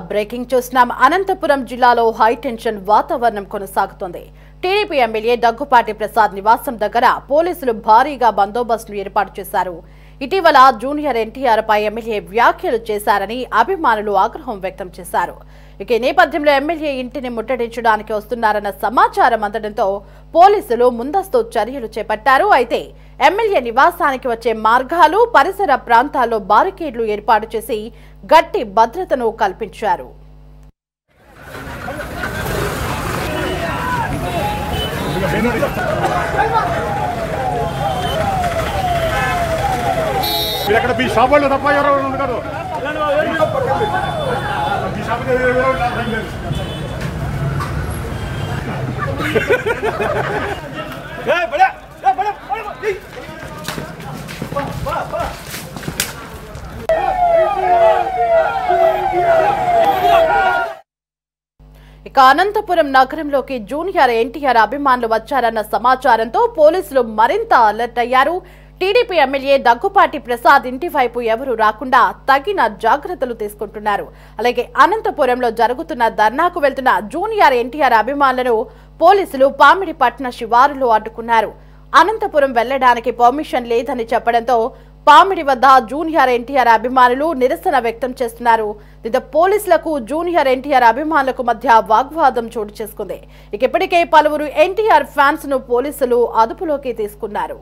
Breaking చూస్తున్నాం. అనంతపురం జిల్లాలో high tension వాతావరణం కొనసాగుతోంది. టీడీపీ ఎమ్మెల్యే దగ్గుపాటి ప్రసాద్ నివాసం దగ్గర పోలీసులు భారీగా బందోబస్తును ఏర్పాటు చేశారు. ఇటీవల జూనియర్ ఎన్టీఆర్ పై ఎమ్మెల్యే వ్యాఖ్యలు చేశారని అభిమానులు ఆగ్రహం వ్యక్తం చేశారు. ఈ నేపథ్యంలో ఎమ్మెల్యే ఇంటిని ముట్టడించడానికి వస్తున్నారన్న సమాచారం అందడంతో పోలీసులు ముందస్తు చర్యలు చేపట్టారు. అయితే ఎమ్మెల్యే నివాసానికి వచ్చే మార్గాలు, పరిసర ప్రాంతాల్లో బారికేడ్లు ఏర్పాటు చేసి గట్టి భద్రతను కల్పించారు. ఇక అనంతపురం నగరంలోకి జూనియర్ ఎన్టీఆర్ అభిమానులు వచ్చారన్న సమాచారంతో పోలీసులు మరింత అలర్ట్ అయ్యారు. టీడీపీ ఎమ్మెల్యే దగ్గుపాటి ప్రసాద్ ఇంటి వైపు ఎవరూ రాకుండా తగిన జాగ్రత్తలు తీసుకుంటున్నారు. అలాగే అనంతపురంలో జరుగుతున్న ధర్నాకు వెళ్తున్న జూనియర్ ఎన్టీఆర్ అభిమానులను పోలీసులు పామిడిపట్న శివారులో అడ్డుకున్నారు. అనంతపురం వెళ్లడానికి పర్మిషన్ లేదని చెప్పడంతో పామిడి వద్ద జూనియర్ ఎన్టీఆర్ అభిమానులు నిరసన వ్యక్తం చేస్తున్నారు. దీంతో పోలీసులకు జూనియర్ ఎన్టీఆర్ అభిమానులకు మధ్య వాగ్వాదం చోటు చేసుకుంది. ఇక ఇప్పటికే పలువురు ఎన్టీఆర్ ఫ్యాన్స్ ను పోలీసులు అదుపులోకి తీసుకున్నారు.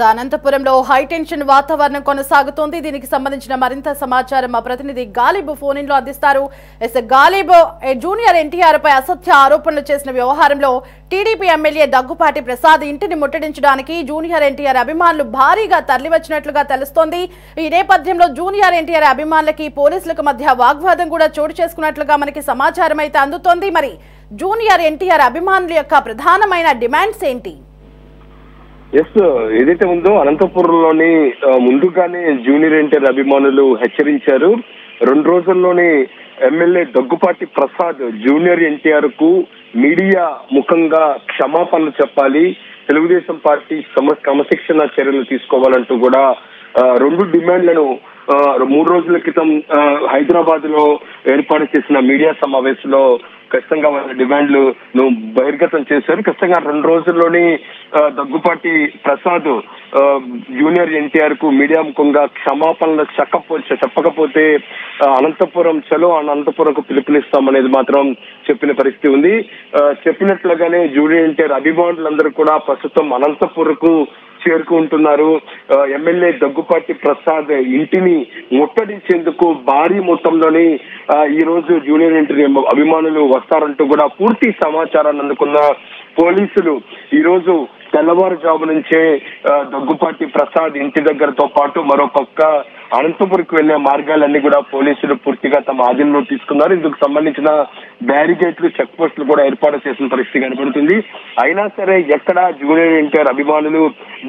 అనంతపురంలో హై టెన్షన్ వాతావరణం కొనసాగుతోంది. దీనికి సంబంధించిన మరింత సమాచారం మా ప్రతినిధి గాలిబ్ ఫోన్ ఇన్ లో అందిస్తారు. గాలిబ్, జూనియర్ ఎన్టీఆర్ పై అసత్య ఆరోపణలు చేసిన వ్యవహారంలో టీడీపీ ఎమ్మెల్యే దగ్గుపాటి ప్రసాద్ ఇంటిని ముట్టడించడానికి జూనియర్ ఎన్టీఆర్ అభిమానులు భారీగా తరలివచ్చినట్లుగా తెలుస్తోంది. ఈ నేపథ్యంలో జూనియర్ ఎన్టీఆర్ అభిమానులకి పోలీసులకు మధ్య వాగ్వాదం కూడా చోటు చేసుకున్నట్లుగా మనకి సమాచారం అయితే అందుతోంది. మరి జూనియర్ ఎన్టీఆర్ అభిమానుల యొక్క ప్రధానమైన డిమాండ్స్ ఏంటి? ఏదైతే ఉందో అనంతపురంలోని ముందుగానే జూనియర్ ఎన్టీఆర్ అభిమానులు హెచ్చరించారు. 2 రోజుల్లోనే ఎమ్మెల్యే దగ్గుపాటి ప్రసాద్ జూనియర్ ఎన్టీఆర్ కు మీడియా ముఖంగా క్షమాపణలు చెప్పాలి, తెలుగుదేశం పార్టీ క్రమశిక్షణ చర్యలు తీసుకోవాలంటూ కూడా 2 డిమాండ్లను 3 రోజుల క్రితం హైదరాబాద్ లో ఏర్పాటు చేసిన మీడియా సమావేశంలో ఖచ్చితంగా వాళ్ళ డిమాండ్లు బహిర్గతం చేశారు. ఖచ్చితంగా 2 రోజుల్లోని దగ్గుపాటి ప్రసాద్ జూనియర్ ఎన్టీఆర్ కు మీడియా ముఖంగా క్షమాపణలు చెప్పకపోతే అనంతపురం చలో అనంతపురంకు పిలుపునిస్తామనేది మాత్రం చెప్పిన పరిస్థితి ఉంది. చెప్పినట్లుగానే జూనియర్ ఎన్టీఆర్ అభిమానులందరూ కూడా ప్రస్తుతం అనంతపురంకు చేరుకుంటున్నారు. ఎమ్మెల్యే దగ్గుపాటి ప్రసాద్ ఇంటిని ముట్టడించేందుకు భారీ మొత్తంలోని ఈ రోజు జూనియర్ ఎన్టీఆర్ అభిమానులు వస్తారంటూ కూడా పూర్తి సమాచారాన్ని అందుకున్న పోలీసులు ఈ రోజు తెల్లవారుజాము నుంచే దగ్గుపాటి ప్రసాద్ ఇంటి దగ్గరతో పాటు మరో పక్క అనంతపురంకు వెళ్లే మార్గాలన్నీ కూడా పోలీసులు పూర్తిగా తమ ఆధీనంలో తీసుకున్నారు. ఇందుకు సంబంధించిన బ్యారికేడ్లు, చెక్ పోస్టులు కూడా ఏర్పాటు చేసిన పరిస్థితి కనబడుతుంది. అయినా సరే ఎక్కడా జూనియర్ ఎన్టీఆర్ అభిమానులు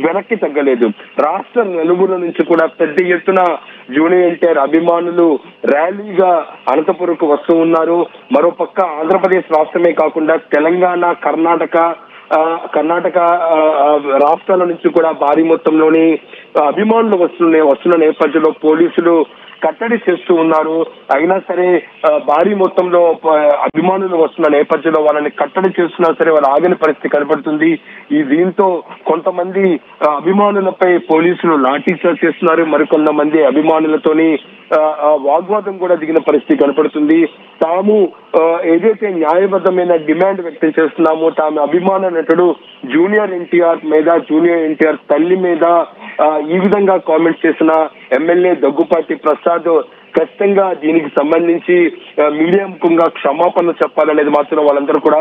వెనక్కి తగ్గలేదు. రాష్ట్ర నలుమూల నుంచి కూడా పెద్ద ఎత్తున జూనియర్ ఎన్టీఆర్ అభిమానులు ర్యాలీగా అనంతపురంకు వస్తూ ఉన్నారు. మరోపక్క ఆంధ్రప్రదేశ్ రాష్ట్రమే కాకుండా తెలంగాణ, కర్ణాటక రాష్ట్రాల నుంచి కూడా భారీ మొత్తంలోని అభిమానులు వస్తున్న నేపథ్యంలో పోలీసులు కట్టడి చేస్తూ ఉన్నారు. అయినా సరే భారీ మొత్తంలో అభిమానులు వస్తున్న నేపథ్యంలో వాళ్ళని కట్టడి చేస్తున్నా సరే వాళ్ళు ఆగని పరిస్థితి కనబడుతుంది. దీంతో కొంతమంది అభిమానులపై పోలీసులు లాఠీచార్జ్ చేస్తున్నారు. మరికొంతమంది అభిమానులతోని వాగ్వాదం కూడా దిగిన పరిస్థితి కనపడుతుంది. తాము ఏదైతే న్యాయబద్ధమైన డిమాండ్ వ్యక్తం చేస్తున్నామో, తాము అభిమాన నటుడు జూనియర్ ఎన్టీఆర్ మీద, జూనియర్ ఎన్టీఆర్ తల్లి మీద ఈ విధంగా కామెంట్ చేసిన ఎమ్మెల్యే దగ్గుపాటి ప్రసాద్ ఖచ్చితంగా దీనికి సంబంధించి మీడియా ముఖంగా క్షమాపణ చెప్పాలనేది మాత్రం వాళ్ళందరూ కూడా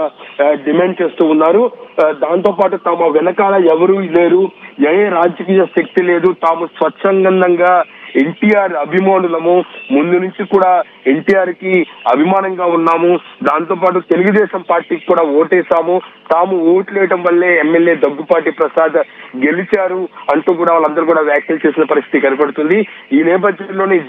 డిమాండ్ చేస్తూ ఉన్నారు. దాంతో పాటు తమ వెనకాల ఎవరూ లేరు, ఏ రాజకీయ శక్తి లేదు, తాము స్వచ్ఛందంగా ఎన్టీఆర్ అభిమానులము, ముందు నుంచి కూడా ఎన్టీఆర్ కి అభిమానంగా ఉన్నాము, దాంతో పాటు తెలుగుదేశం పార్టీకి కూడా ఓటేశాము, తాము ఓట్లేయటం వల్లే ఎమ్మెల్యే దగ్గుపాటి ప్రసాద్ గెలిచారు అంటూ కూడా వాళ్ళందరూ కూడా వ్యాఖ్యలు చేసిన పరిస్థితి కనపడుతుంది. ఈ నేపథ్యంలోని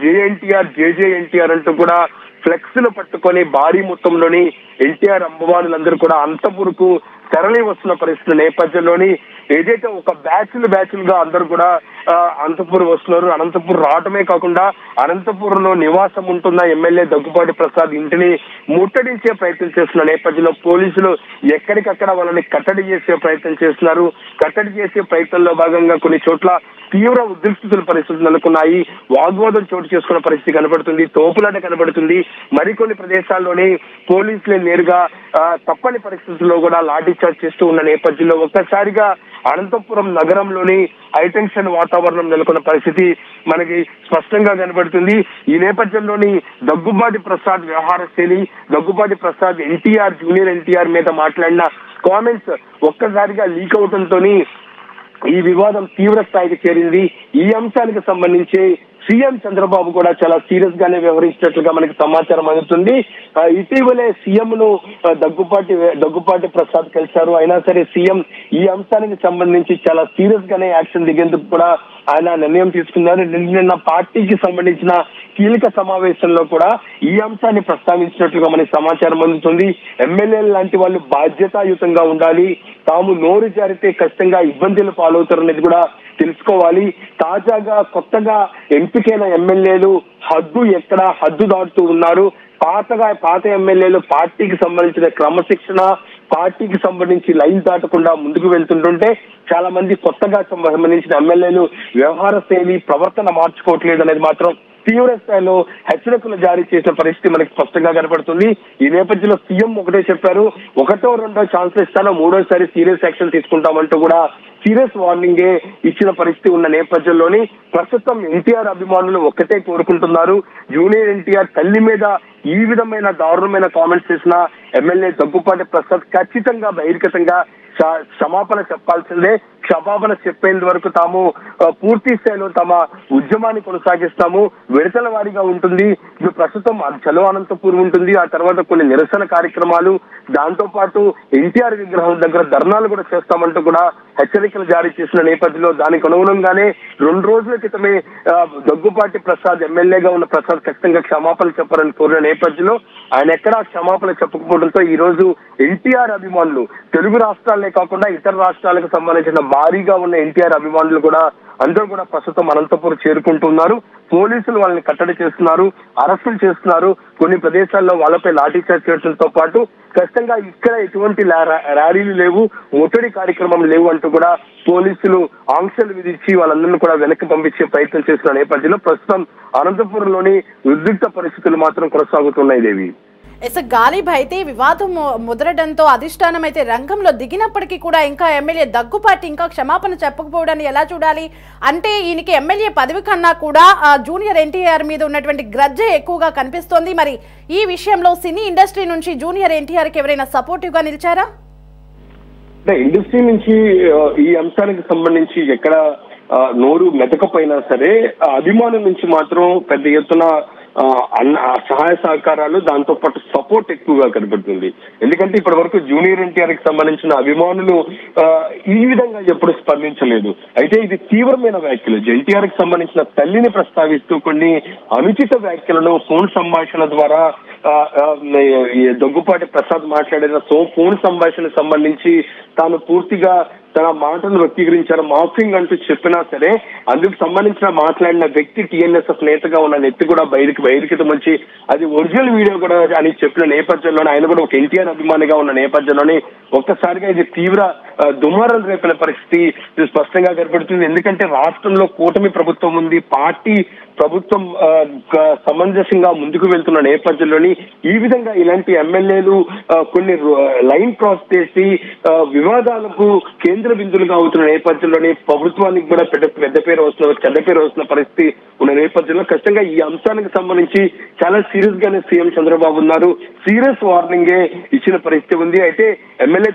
జేజే ఎన్టీఆర్ అంటూ కూడా ఫ్లెక్స్లు పట్టుకొని భారీ మొత్తంలోని ఎన్టీఆర్ అభిమానులందరూ కూడా అనంతపురంకు తరలి వస్తున్న పరిస్థితుల నేపథ్యంలోని ఏదైతే ఒక బ్యాచ్లుగా అందరూ కూడా అనంతపురం వస్తున్నారు. అనంతపురం రావటమే కాకుండా అనంతపురంలో నివాసం ఉంటున్న ఎమ్మెల్యే దగ్గుపాటి ప్రసాద్ ఇంటిని ముట్టడించే ప్రయత్నం చేస్తున్న నేపథ్యంలో పోలీసులు ఎక్కడికక్కడ వాళ్ళని కట్టడి చేసే ప్రయత్నం చేస్తున్నారు. కట్టడి చేసే ప్రయత్నంలో భాగంగా కొన్ని చోట్ల తీవ్ర ఉద్రిక్తతల పరిస్థితులు నెలకొన్నాయి. వాగ్వాదం చోటు చేసుకున్న పరిస్థితి కనబడుతుంది, తోపులాట కనబడుతుంది. మరికొన్ని ప్రదేశాల్లోనే పోలీసులే నేరుగా తప్పని పరిస్థితుల్లో కూడా లాఠీచార్జ్ చేస్తూ ఉన్న నేపథ్యంలో ఒక్కసారిగా అనంతపురం నగరంలోని హైటెన్షన్ వాతావరణం నెలకొన్న పరిస్థితి మనకి స్పష్టంగా కనబడుతుంది. ఈ నేపథ్యంలోని దగ్గుబాటి ప్రసాద్ వ్యవహార శైలి, దగ్గుబాటి ప్రసాద్ జూనియర్ ఎన్టీఆర్ మీద మాట్లాడిన కామెంట్స్ ఒక్కసారిగా లీక్ అవడంతో ఈ వివాదం తీవ్ర స్థాయికి చేరింది. ఈ అంశానికి సంబంధించి సీఎం చంద్రబాబు కూడా చాలా సీరియస్ గానే వ్యవహరించినట్లుగా మనకి సమాచారం అందుతుంది. ఇటీవలే సీఎం ను దగ్గుపాటి ప్రసాద్ కలిశారు. అయినా సరే సీఎం ఈ అంశానికి సంబంధించి చాలా సీరియస్ గానే యాక్షన్ దిగేందుకు కూడా ఆయన నిర్ణయం తీసుకున్నారు. నిన్న పార్టీకి సంబంధించిన కీలక సమావేశంలో కూడా ఈ అంశాన్ని ప్రస్తావించినట్లుగా మనకి సమాచారం అందుతుంది. ఎమ్మెల్యేలు లాంటి వాళ్ళు బాధ్యతాయుతంగా ఉండాలి, తాము నోరు జారితే ఖచ్చితంగా ఇబ్బందులు పాలవుతారనేది కూడా తెలుసుకోవాలి. తాజాగా కొత్తగా ఎంపికైన ఎమ్మెల్యేలు హద్దు దాటుతూ ఉన్నారు. పాత ఎమ్మెల్యేలు పార్టీకి సంబంధించిన క్రమశిక్షణ, పార్టీకి సంబంధించి లైన్ దాటకుండా ముందుకు వెళ్తుంటుంటే చాలా మంది కొత్తగా సంబంధించిన ఎమ్మెల్యేలు వ్యవహార శైలి, ప్రవర్తన మార్చుకోవట్లేదు అనేది మాత్రం తీవ్ర స్థాయిలో హెచ్చరికలు జారీ చేసిన పరిస్థితి మనకి స్పష్టంగా కనపడుతుంది. ఈ నేపథ్యంలో సీఎం ఒకటే చెప్పారు, 1ో 2ో ఛాన్స్ ఇస్తాను, 3ఓసారి సీరియస్ యాక్షన్ తీసుకుంటామంటూ కూడా సీరియస్ వార్నింగే ఇచ్చిన పరిస్థితి ఉన్న నేపథ్యంలోని ప్రస్తుతం ఎన్టీఆర్ అభిమానులు ఒక్కటే కోరుకుంటున్నారు, జూనియర్ ఎన్టీఆర్ తల్లి మీద ఈ విధమైన దారుణమైన కామెంట్స్ చేసిన ఎమ్మెల్యే దగ్గుపాటి ప్రసాద్ ఖచ్చితంగా బహిర్గతంగా క్షమాపణ చెప్పాల్సిందే. క్షమాపణ చెప్పేంత వరకు తాము పూర్తి స్థాయిలో తమ ఉద్యమాన్ని కొనసాగిస్తాము. విడతల వారీగా ఉంటుంది. ఇప్పుడు ప్రస్తుతం చలో అనంతపురం ఉంటుంది, ఆ తర్వాత కొన్ని నిరసన కార్యక్రమాలు, దాంతో పాటు ఎన్టీఆర్ విగ్రహం దగ్గర ధర్నాలు కూడా చేస్తామంటూ కూడా హెచ్చరికలు జారీ చేసిన నేపథ్యంలో దానికి అనుగుణంగానే 2 రోజుల క్రితమే దగ్గుపాటి ప్రసాద్ ఎమ్మెల్యేగా ఉన్న ప్రసాద్ ఖచ్చితంగా క్షమాపణ చెప్పారని కోరిన నేపథ్యంలో ఆయన ఎక్కడా క్షమాపణ చెప్పకపోవడంతో ఈ రోజు ఎన్టీఆర్ అభిమానులు తెలుగు రాష్ట్రాలనే కాకుండా ఇతర రాష్ట్రాలకు సంబంధించిన భారీగా ఉన్న ఎన్టీఆర్ అభిమానులు కూడా అందరూ కూడా ప్రస్తుతం అనంతపూర్ చేరుకుంటున్నారు. పోలీసులు వాళ్ళని కట్టడి చేస్తున్నారు, అరెస్టులు చేస్తున్నారు. కొన్ని ప్రదేశాల్లో వాళ్ళపై లాఠీచార్జ్ చేయడంతో పాటు ఖచ్చితంగా ఇక్కడ ఎటువంటి ర్యాలీలు లేవు, ముట్టడి కార్యక్రమం లేవు అంటూ కూడా పోలీసులు ఆంక్షలు విధించి వాళ్ళందరినీ కూడా వెనక్కి పంపించే ప్రయత్నం చేస్తున్న నేపథ్యంలో ప్రస్తుతం అనంతపురంలోని ఉద్రిక్త పరిస్థితులు మాత్రం కొనసాగుతున్నాయి దేవి. గాలిబ్ అయితే వివాదం ముదరడంతో అధిష్టానం అయితే రంగంలో దిగినప్పటికీ కూడా ఇంకా ఎమ్మెల్యే దగ్గుపాటి ఇంకా క్షమాపణ చెప్పకపోవడాన్ని ఎలా చూడాలి? అంటే ఈయనకి ఎమ్మెల్యే పదవి కన్నా కూడా జూనియర్ ఎన్టీఆర్ మీద ఉన్నటువంటి గ్రజ్జ ఎక్కువగా కనిపిస్తోంది. మరి ఈ విషయంలో సినీ ఇండస్ట్రీ నుంచి జూనియర్ ఎన్టీఆర్ కి ఎవరైనా సపోర్టివ్ గా నిలిచారా? ఇండస్ట్రీ నుంచి ఈ అంశానికి సంబంధించి ఎక్కడ నోరు మెతకపోయినా సరే అభిమానుల నుంచి మాత్రం పెద్ద ఎత్తున సహాయ సహకారాలు, దాంతో పాటు సపోర్ట్ ఎక్కువగా కనబడుతుంది. ఎందుకంటే ఇప్పటి వరకు జూనియర్ ఎన్టీఆర్ కి సంబంధించిన అభిమానులు ఈ విధంగా ఎప్పుడు స్పందించలేదు. అయితే ఇది తీవ్రమైన వ్యాఖ్యలు. ఎన్టీఆర్ కి సంబంధించిన తల్లిని ప్రస్తావిస్తూ కొన్ని అనుచిత వ్యాఖ్యలను ఫోన్ సంభాషణ ద్వారా దగ్గుపాటి ప్రసాద్ మాట్లాడిన ఫోన్ సంభాషణకు సంబంధించి తాను పూర్తిగా తన మాటలు వ్యక్తీకరించారు, మాఫింగ్ అంటూ చెప్పినా సరే అందుకు సంబంధించిన మాట్లాడిన వ్యక్తి టీఎన్ఎస్ఎఫ్ నేతగా ఉన్న వ్యక్తి కూడా బహిర్గతం వచ్చి అది ఒరిజినల్ వీడియో కూడా అని చెప్పిన నేపథ్యంలోనే ఆయన కూడా ఒక ఎన్టీఆర్ అభిమానిగా ఉన్న నేపథ్యంలోనే ఒక్కసారిగా ఇది తీవ్ర దుమారం రేపిన పరిస్థితి స్పష్టంగా కనబడుతుంది. ఎందుకంటే రాష్ట్రంలో కూటమి ప్రభుత్వం ఉంది, పార్టీ ప్రభుత్వం సమంజసంగా ముందుకు వెళ్తున్న నేపథ్యంలోని ఈ విధంగా ఇలాంటి ఎమ్మెల్యేలు కొన్ని లైన్ క్రాస్ చేసి వివాదాలకు కేంద్ర బిందులుగా అవుతున్న నేపథ్యంలోని ప్రభుత్వానికి కూడా పెద్ద పేరు వస్తున్న చెడ్డ పేరు వస్తున్న పరిస్థితి ఉన్న నేపథ్యంలో ఖచ్చితంగా ఈ అంశానికి సంబంధించి చాలా సీరియస్ గానే సీఎం చంద్రబాబు ఉన్నారు. సీరియస్ వార్నింగే ఇచ్చిన పరిస్థితి ఉంది. అయితే ఎమ్మెల్యే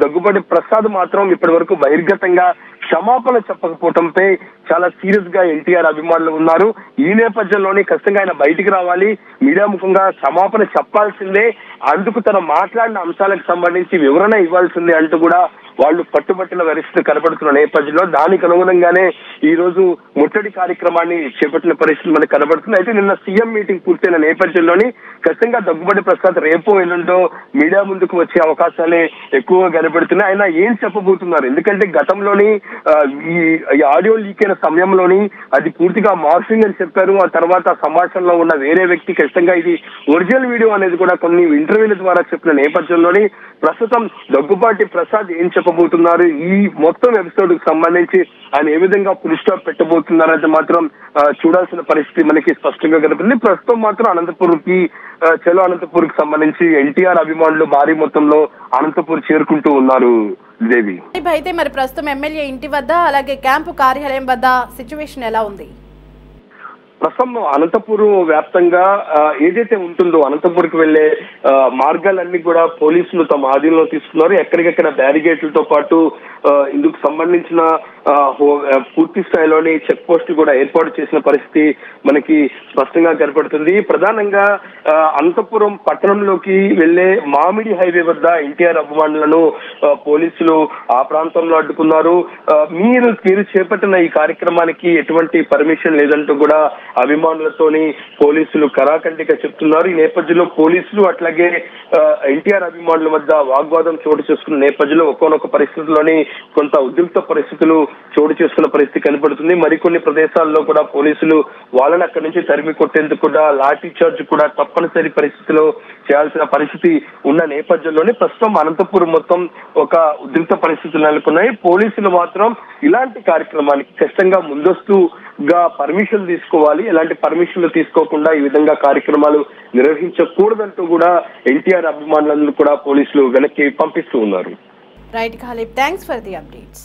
దగ్గుపాటి ప్రసాద్ మాత్రం ఇప్పటి వరకు బహిర్గతంగా క్షమాపణ చెప్పకపోవడంపై చాలా సీరియస్ గా ఎన్టీఆర్ అభిమానులు ఉన్నారు. ఈ నేపథ్యంలోనే ఖచ్చితంగా ఆయన బయటికి రావాలి, మీడియా ముఖంగా క్షమాపణ చెప్పాల్సిందే, అందుకు తను మాట్లాడిన అంశాలకు సంబంధించి వివరణ ఇవ్వాల్సిందే అంటూ కూడా వాళ్ళు పట్టుబట్టిన పరిస్థితి కనబడుతున్న నేపథ్యంలో దానికి అనుగుణంగానే ఈ రోజు ముట్టడి కార్యక్రమాన్ని చేపట్టిన పరిస్థితి మనకు కనబడుతుంది. అయితే నిన్న సీఎం మీటింగ్ పూర్తయిన నేపథ్యంలోని ఖచ్చితంగా దగ్గుపాటి ప్రసాద్ రేపు ఎల్లుండో మీడియా ముందుకు వచ్చే అవకాశాలే ఎక్కువగా కనబడుతున్నాయి. ఆయన ఏం చెప్పబోతున్నారు? ఎందుకంటే గతంలోని ఈ ఆడియో లీక్ అయిన సమయంలోని అది పూర్తిగా మార్ఫింగ్ అని చెప్పారు. ఆ తర్వాత సంభాషణలో ఉన్న వేరే వ్యక్తి ఖచ్చితంగా ఇది ఒరిజినల్ వీడియో అనేది కూడా కొన్ని ఇంటర్వ్యూల ద్వారా చెప్పిన నేపథ్యంలోని ప్రస్తుతం దగ్గుపాటి ప్రసాద్ ఏం చెప్పబోతున్నారు, ఈ మొత్తం ఎపిసోడ్ కు సంబంధించి ఆయన ఏ విధంగా ఫుల్ స్టాప్ పెట్టబోతున్నారంటే మాత్రం చూడాల్సిన పరిస్థితి మనకి స్పష్టంగా కనపడింది. ప్రస్తుతం మాత్రం చలో అనంతపూర్ కి సంబంధించి ఎన్టీఆర్ అభిమానులు భారీ మొత్తంలో అనంతపూర్ చేరుకుంటూ ఉన్నారు దేవి. అయితే మరి ప్రస్తుతం ఎమ్మెల్యే ఇంటి వద్ద అలాగే క్యాంపు కార్యాలయం వద్ద సిచ్యువేషన్ ఎలా ఉంది? ప్రస్తుతం అనంతపూర్ వ్యాప్తంగా ఏదైతే ఉంటుందో అనంతపూర్కి వెళ్లే మార్గాలన్నీ కూడా పోలీసులు తమ ఆధీనంలో తీసుకున్నారు. ఎక్కడికెక్కడ బ్యారిగేట్లతో పాటు ఇందుకు సంబంధించిన పూర్తి స్థాయిలోని చెక్ పోస్ట్ కూడా ఏర్పాటు చేసిన పరిస్థితి మనకి స్పష్టంగా కనపడుతుంది. ప్రధానంగా అనంతపురం పట్టణంలోకి వెళ్లే మామిడి హైవే వద్ద ఎన్టీఆర్ అభిమానులను పోలీసులు ఆ ప్రాంతంలో అడ్డుకున్నారు. మీరు చేపట్టిన ఈ కార్యక్రమానికి ఎటువంటి పర్మిషన్ లేదంటూ కూడా అభిమానులతోని పోలీసులు కరాఖండిగా చెప్తున్నారు. ఈ నేపథ్యంలో పోలీసులు అట్లాగే ఎన్టీఆర్ అభిమానుల మధ్య వాగ్వాదం చోటు చేసుకున్న నేపథ్యంలో ఒక్కొక్క పరిస్థితుల్లోని కొంత ఉద్రిక్త పరిస్థితులు చోటు చేసుకున్న పరిస్థితి కనపడుతుంది. మరికొన్ని ప్రదేశాల్లో కూడా పోలీసులు వాళ్ళని అక్కడి నుంచి తరిమి కొట్టేందుకు కూడా లాఠీ చార్జ్ కూడా తప్పనిసరి పరిస్థితిలో చేయాల్సిన పరిస్థితి ఉన్న నేపథ్యంలోనే ప్రస్తుతం అనంతపురం మొత్తం ఒక ఉద్రిక్త పరిస్థితులు నెలకొన్నాయి. పోలీసులు మాత్రం ఇలాంటి కార్యక్రమానికి ఖచ్చితంగా ముందస్తుగా పర్మిషన్ తీసుకోవాలి, ఎలాంటి పర్మిషన్లు తీసుకోకుండా ఈ విధంగా కార్యక్రమాలు నిర్వహించకూడదంటూ కూడా ఎన్టీఆర్ అభిమానులందరూ కూడా పోలీసులు వెనక్కి పంపిస్తూ ఉన్నారు. Right Khalib, thanks for the updates.